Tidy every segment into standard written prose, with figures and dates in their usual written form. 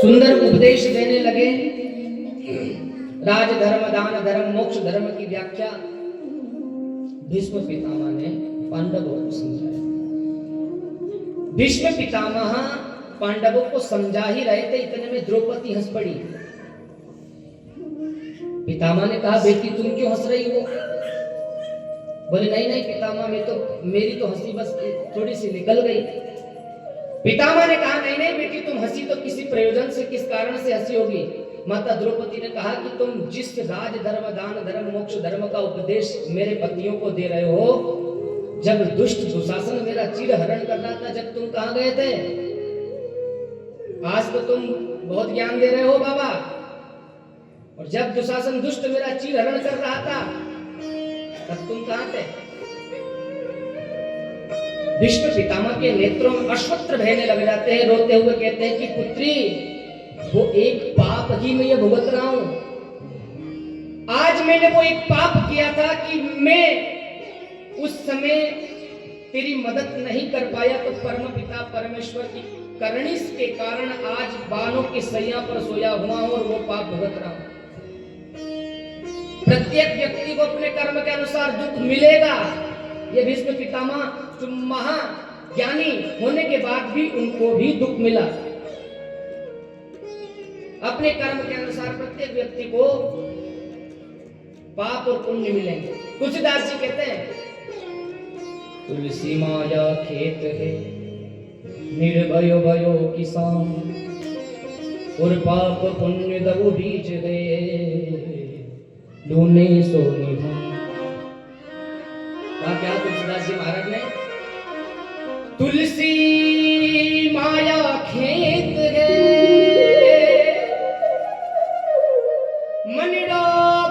सुंदर उपदेश देने लगे। राज धर्म, दान धर्म, मोक्ष धर्म की व्याख्या भीष्म पितामह ने पांडवों को समझाया। भीष्म पितामह पांडवों को समझा ही रहे थे, इतने में द्रौपदी हंस पड़ी। पितामह ने कहा, बेटी तुम क्यों हंस रही हो? बोले नहीं नहीं पितामह, मेरी तो हंसी बस थोड़ी सी निकल गई। पितामह ने कहा, नहीं नहीं बेटी, तुम हंसी तो किसी प्रयोजन से, किस कारण से हंसी होगी? माता द्रौपदी ने कहा कि तुम जिस राज धर्म, दान धर्म, मोक्ष धर्म का उपदेश मेरे पतियों को दे रहे हो, जब दुष्ट दुशासन मेरा चीर हरण कर रहा था, जब तुम कहां गए थे? आज तो तुम बहुत ज्ञान दे रहे हो बाबा, और जब दुशासन दुष्ट मेरा चीर हरण कर रहा था तब तुम कहां थे? भीष्म पितामह के नेत्रों में अश्वत्र बहने लग जाते हैं, रोते हुए कहते हैं कि पुत्री, वो एक पाप ही मैं ये भुगत रहा हूं। आज मैंने वो एक पाप किया था कि मैं उस समय तेरी मदद नहीं कर पाया, तो परम पिता परमेश्वर की करनी के कारण आज बाणों की सैया पर सोया हुआ हूं और वो पाप भुगत रहा हूं। प्रत्येक व्यक्ति को अपने कर्म के अनुसार दुख मिलेगा। ये भीष्म पितामह जो महाज्ञानी होने के बाद भी उनको भी दुख मिला। अपने कर्म के अनुसार प्रत्येक व्यक्ति को पाप और पुण्य मिलेंगे। तुलसीदास जी कहते हैं, तुलसी माया खेत है, निर्भयो भयो किसान, और पाप पुण्य दबो बीज है, लूने सो निभा। क्या तुलसीदास जी महाराज ने? तुलसी माया खेत है, मनिडो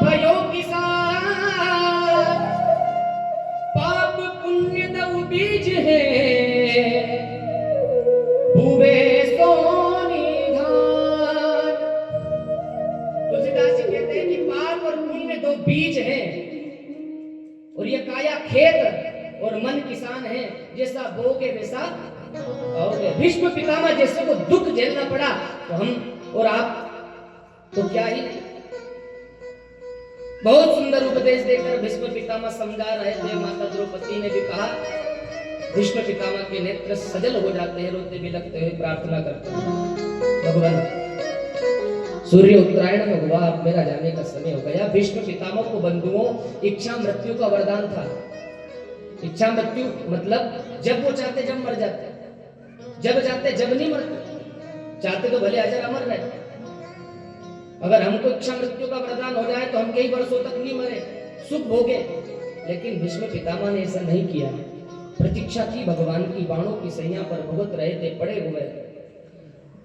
भयो किसान, पाप पुण्य दऊ बीज है, भूवे सोनी धान। तुलसीदास जी कहते हैं कि पाप और पुण्य दो बीज हैं, और ये काया खेत और मन किसान है, जैसा बोगे वैसा पाओगे। भीष्म पितामह जैसे को दुख झेलना पड़ा, तो हम और आप तो क्या ही नहीं। बहुत सुंदर उपदेश देकर भीष्म पितामह समझा रहे थे। माता द्रौपदी ने भी कहा, भीष्म पितामह के नेत्र सजल हो जाते हैं, रोते भी लगते हुए प्रार्थना करते हैं, भगवान सूर्य उत्तरायण में हुआ, अब मेरा जाने का समय हो गया। भीष्म पितामह को बंधुओं इच्छा मृत्यु का वरदान था। इच्छा मृत्यु मतलब जब वो चाहते जब मर जाते, जब चाहते जब नहीं मरते। चाहते तो भले हजार अमर रहे। अगर हमको इच्छा मृत्यु का वरदान हो जाए तो हम कई वर्षों तक नहीं मरे, सुख भोगे। लेकिन भीष्म पितामह ने ऐसा नहीं किया। प्रतीक्षा की भगवान की बाणों की सैया पर भुगत रहे थे, पड़े हुए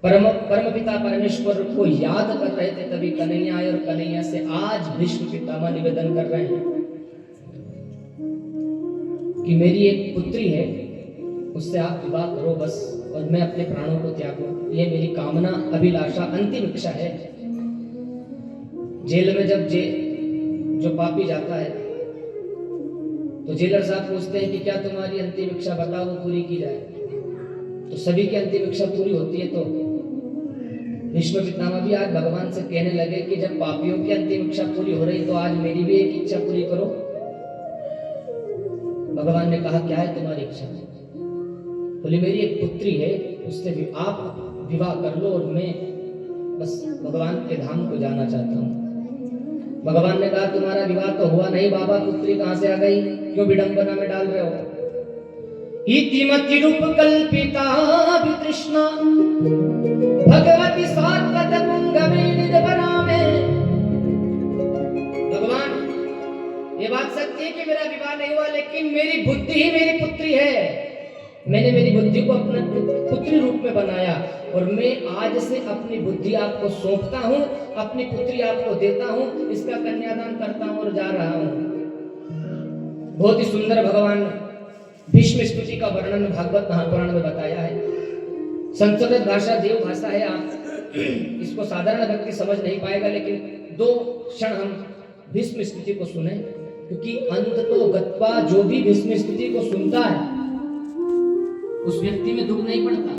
परम पिता परमेश्वर को याद कर रहे थे। तभी कन्हैया आए, और कन्हैया से आज भीष्म पितामह निवेदन कर रहे हैं कि मेरी एक पुत्री है, उससे आप विवाह करो बस, और मैं अपने प्राणों को त्यागूं। ये मेरी कामना, अभिलाषा, अंतिम इच्छा है। जेल में जब जो पापी जाता है तो जेलर साहब पूछते हैं कि क्या तुम्हारी अंतिम इच्छा बताओ, वो पूरी की जाए। तो सभी की अंतिम इच्छा पूरी होती है। तो भीष्म पितामह भी आज भगवान से कहने लगे कि जब पापियों की अंतिम इच्छा पूरी हो रही, तो आज मेरी भी एक इच्छा पूरी करो। भगवान ने कहा, क्या है तुम्हारी इच्छा? बोली, मेरी एक पुत्री है, उससे भी आप विवाह कर लो, और मैं बस भगवान के धाम को जाना चाहता हूँ। भगवान ने कहा, तुम्हारा विवाह तो हुआ नहीं बाबा, पुत्री कहां से आ गई? क्यों विडंबना में डाल रहे हो? इतिमति रूप कल्पिता वितृष्णा, भगवती सात्वत पुंगवे निजबना में। भगवान, ये बात सत्य है कि मेरा विवाह नहीं हुआ, लेकिन मेरी बुद्धि ही मेरी पुत्री है। मैंने मेरी बुद्धि को अपने पुत्री रूप में बनाया, और मैं आज से अपनी बुद्धि आपको सौंपता हूँ, अपनी पुत्री आपको देता हूँ, इसका कन्यादान करता हूँ और जा रहा हूँ। बहुत ही सुंदर भगवान भीष्म स्तुति का वर्णन भागवत महापुराण में बताया है। संस्कृत भाषा देव भाषा है, आप इसको साधारण व्यक्ति समझ नहीं पाएगा, लेकिन 2 क्षण हम भीष्म स्तुति को सुने, क्योंकि अंत तो गत्वा जो भी भीष्म स्तुति को सुनता है उस व्यक्ति में दुख नहीं पड़ता।